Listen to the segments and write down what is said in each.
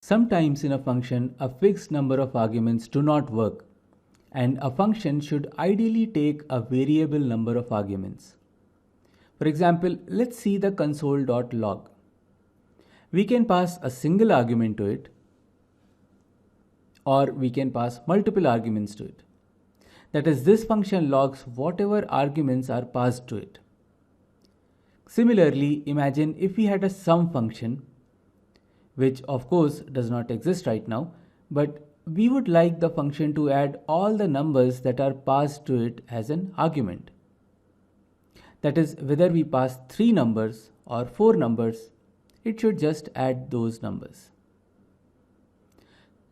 Sometimes in a function, a fixed number of arguments do not work, and a function should ideally take a variable number of arguments. For example, let's see the console.log. We can pass a single argument to it, or we can pass multiple arguments to it. That is, this function logs whatever arguments are passed to it. Similarly, imagine if we had a sum function, which of course does not exist right now, but we would like the function to add all the numbers that are passed to it as an argument. That is, whether we pass 3 numbers or 4 numbers, it should just add those numbers.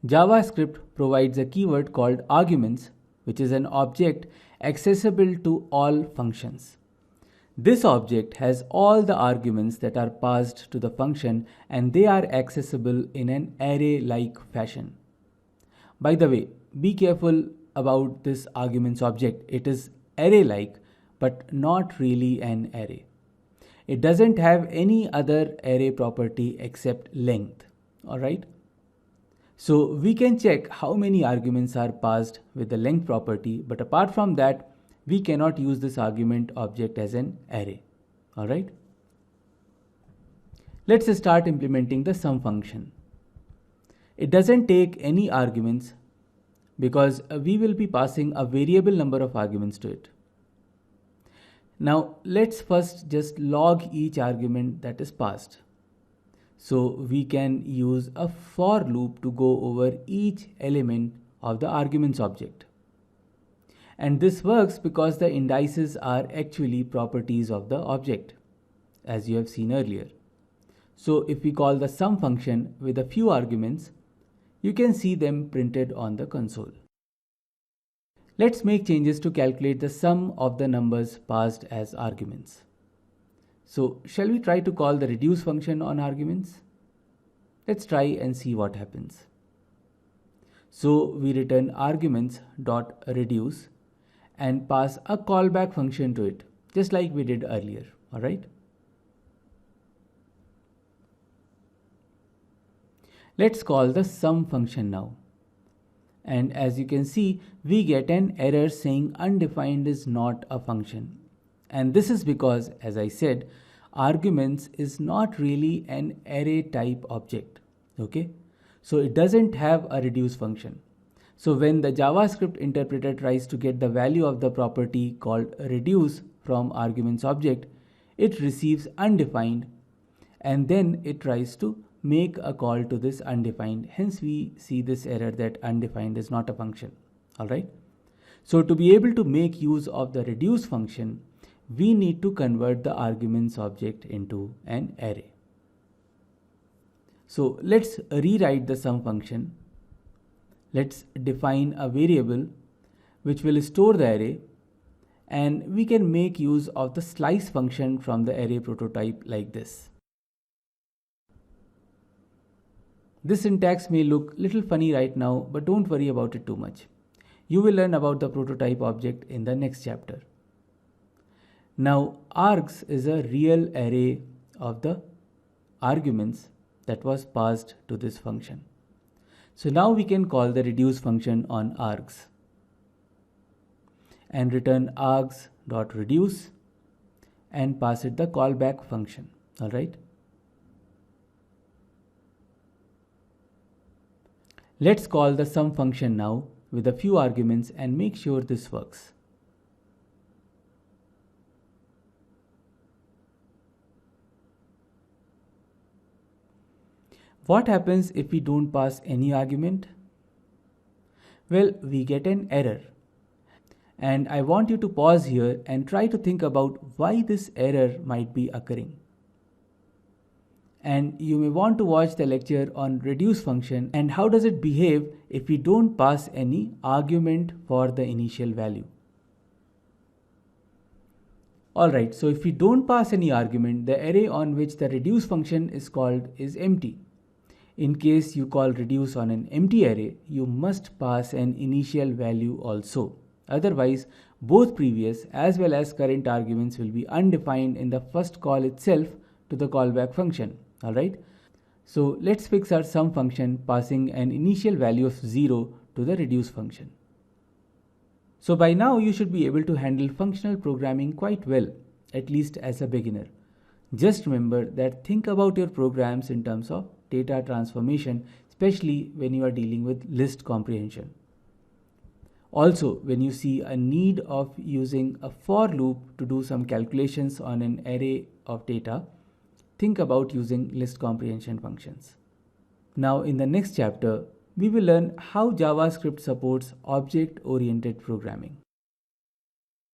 Javascript provides a keyword called arguments, which is an object accessible to all functions. This object has all the arguments that are passed to the function, and they are accessible in an array-like fashion. By the way, be careful about this arguments object. It is array-like, but not really an array. It doesn't have any other array property except length. Alright? So we can check how many arguments are passed with the length property, but apart from that, we cannot use this argument object as an array. Alright? Let's start implementing the sum function. It doesn't take any arguments because we will be passing a variable number of arguments to it. Now let's first just log each argument that is passed. So we can use a for loop to go over each element of the arguments object. And this works because the indices are actually properties of the object, as you have seen earlier. So if we call the sum function with a few arguments, you can see them printed on the console. Let's make changes to calculate the sum of the numbers passed as arguments. So shall we try to call the reduce function on arguments? Let's try and see what happens. So we return arguments.reduce and pass a callback function to it, just like we did earlier. Alright? Let's call the sum function now. And as you can see, we get an error saying undefined is not a function. And this is because, as I said, arguments is not really an array type object. Okay? So it doesn't have a reduce function. So when the JavaScript interpreter tries to get the value of the property called reduce from arguments object, it receives undefined, and then it tries to make a call to this undefined. Hence we see this error that undefined is not a function. Alright? So to be able to make use of the reduce function, we need to convert the arguments object into an array. So let's rewrite the sum function. Let's define a variable which will store the array, and we can make use of the slice function from the array prototype like this. This syntax may look little funny right now, but don't worry about it too much. You will learn about the prototype object in the next chapter. Now args is a real array of the arguments that was passed to this function. So now we can call the reduce function on args and return args.reduce and pass it the callback function. Alright? Let's call the sum function now with a few arguments and make sure this works. What happens if we don't pass any argument? Well, we get an error. And I want you to pause here and try to think about why this error might be occurring. And you may want to watch the lecture on reduce function and how does it behave if we don't pass any argument for the initial value. Alright, so if we don't pass any argument, the array on which the reduce function is called is empty. In case you call reduce on an empty array, you must pass an initial value also. Otherwise, both previous as well as current arguments will be undefined in the first call itself to the callback function. Alright. So let's fix our sum function passing an initial value of 0 to the reduce function. So by now you should be able to handle functional programming quite well, at least as a beginner. Just remember that think about your programs in terms of data transformation, especially when you are dealing with list comprehension. Also, when you see a need of using a for loop to do some calculations on an array of data, think about using list comprehension functions. Now in the next chapter, we will learn how JavaScript supports object-oriented programming.